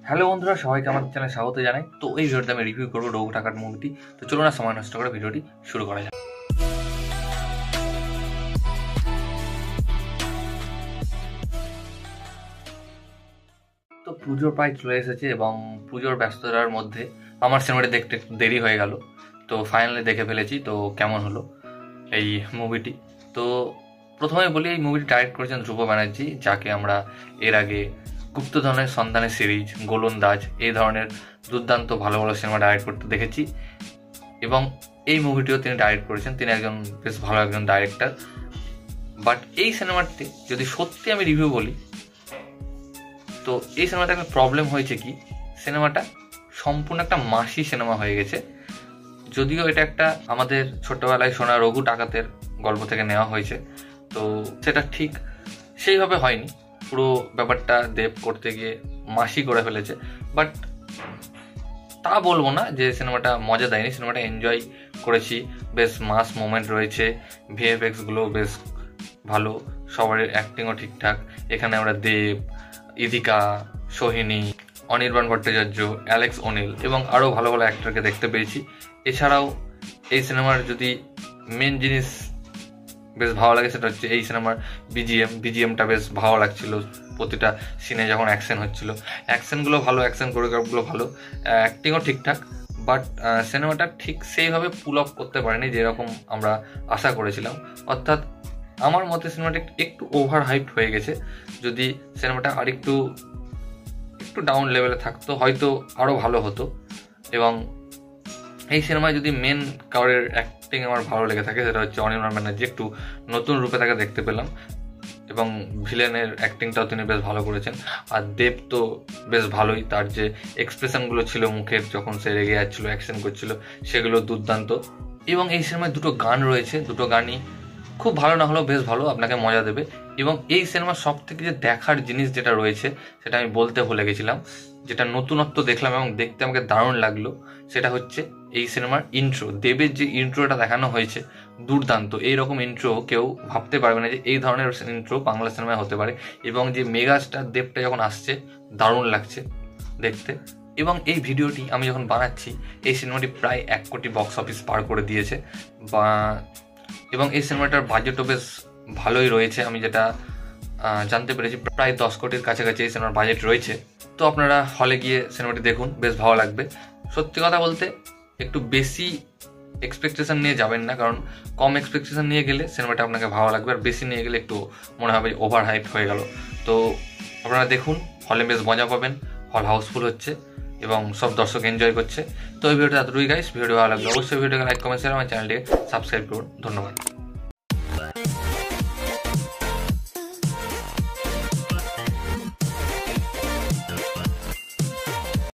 Hello বন্ধুরা, সবাইকে আমার চ্যানেলে স্বাগত জানাই। তো এই ভিডিওতে আমি রিভিউ করবো রঘু টাকার মুভিটি। তো চলুন না সময় নষ্ট করে ভিডিওটি শুরু করা যাক। তো পুজোর প্রায় চলে এসেছে এবং পুজোর ব্যস্ততার মধ্যে আমার সিনেমাটি দেখতে একটু দেরি হয়ে গেল। তো ফাইনালি দেখে ফেলেছি। তো কেমন হলো এই মুভিটি? তো প্রথমে বলি, এই মুভিটি ডাইরেক্ট করেছেন ধ্রুব ব্যানার্জি, যাকে আমরা এর আগে গুপ্তধনের সন্ধানের সিরিজ, গোলন্দাজ এই ধরনের দুর্দান্ত ভালো ভালো সিনেমা ডাইরেক্ট করতে দেখেছি এবং এই মুভিটিও তিনি ডাইরেক্ট করেছেন। তিনি একজন বেশ ভালো একজন ডাইরেক্টর। বাট এই সিনেমাটি যদি সত্যি আমি রিভিউ বলি, তো এই সিনেমাতে একটা প্রবলেম হয়েছে কি, সিনেমাটা সম্পূর্ণ একটা মাসি সিনেমা হয়ে গেছে। যদিও এটা একটা আমাদের ছোট্টবেলায় শোনা রঘু ডাকাতের গল্প থেকে নেওয়া হয়েছে, তো সেটা ঠিক সেইভাবে হয়নি। পুরো ব্যাপারটা দেব করতে গিয়ে মাসি করে ফেলেছে। বাট তা বলবো না যে সিনেমাটা মজা দেয়নি, সিনেমাটা এনজয় করেছি। বেশ মাস মোমেন্ট রয়েছে, ভিএফএক্সগুলো বেশ ভালো, সবার অ্যাক্টিংও ঠিকঠাক। এখানে আমরা দেব, ইদিকা, সোহিনী, অনির্বাণ ভট্টাচার্য, অ্যালেক্স ওনিল এবং আরও ভালো ভালো অ্যাক্টরকে দেখতে পেয়েছি। এছাড়াও এই সিনেমার যদি মেন জিনিস বেশ ভালো লাগে সেটা হচ্ছে এই সিনেমার বিজিএমটা বেশ ভালো লাগছিল। প্রতিটা সিনে যখন অ্যাকশন হচ্ছিল, অ্যাকশনগুলো ভালো, অ্যাকশন কোরিওগ্রাফগুলো ভালো, অ্যাক্টিংও ঠিকঠাক। বাট সিনেমাটা ঠিক সেইভাবে পুল আপ করতে পারেনি যেরকম আমরা আশা করেছিলাম। অর্থাৎ আমার মতে সিনেমাটা একটু ওভার হাইপড হয়ে গেছে। যদি সিনেমাটা আরেকটু ডাউন লেভেলে থাকতো হয়তো আরও ভালো হতো। এবং এই সিনেমায় যদি মেন কাউরের অ্যাক্টিং আমার ভালো লেগে থাকে সেটা হচ্ছে অনির্বাণ ব্যানার্জি। একটু নতুন রূপে তাকে দেখতে পেলাম এবং ভিলেনের অ্যাক্টিংটাও তিনি বেশ ভালো করেছেন। আর দেব তো বেশ ভালোই, তার যে এক্সপ্রেশনগুলো ছিল মুখের যখন সে রেগে যাচ্ছিল, অ্যাকশন করছিল, সেগুলো দুর্দান্ত। এবং এই সিনেমায় দুটো গান রয়েছে, দুটো গানই খুব ভালো না হলেও বেশ ভালো, আপনাকে মজা দেবে। এবং এই সিনেমার সব থেকে যে দেখার জিনিস যেটা রয়েছে সেটা আমি বলতে ভুলে গেছিলাম, যেটা নতুনত্ব দেখলাম এবং দেখতে আমাকে দারুণ লাগলো, সেটা হচ্ছে এই সিনেমার ইন্ট্রো। দেবের যে ইন্ট্রোটা দেখানো হয়েছে দুর্দান্ত। এইরকম ইন্ট্রো কেউ ভাবতে পারবে না যে এই ধরনের ইন্ট্রো বাংলা সিনেমায় হতে পারে। এবং যে মেগাস্টার দেবটা যখন আসছে দারুণ লাগছে দেখতে। এবং এই ভিডিওটি আমি যখন বানাচ্ছি, এই সিনেমাটি প্রায় 1 কোটি বক্স অফিস পার করে দিয়েছে এবং এই সিনেমাটার বাজেটও বেশ ভালোই রয়েছে। আমি যেটা জানতে পেরেছি প্রায় 10 কোটির কাছাকাছি এই সিনেমার বাজেট রয়েছে। তো আপনারা হলে গিয়ে সিনেমাটি দেখুন, বেশ ভালো লাগবে। সত্যি কথা বলতে একটু বেশি এক্সপেকটেশন নিয়ে যাবেন না, কারণ কম এক্সপেকটেশন নিয়ে গেলে সিনেমাটা আপনাকে ভালো লাগবে, আর বেশি নিয়ে গেলে একটু মনে হবে ওভার হাইপ হয়ে গেল। তো আপনারা দেখুন, হলে বেশ মজা পাবেন, হল হাউসফুল হচ্ছে এবং সব দর্শক এনজয় করছে। তো এই ভিডিওটা এতটুকুই গাইস। ভিডিও ভালো লাগবে অবশ্যই ভিডিওকে লাইক, কমেন্ট, শেয়ার, আমার চ্যানেলটিকে সাবস্ক্রাইব করুন। ধন্যবাদ।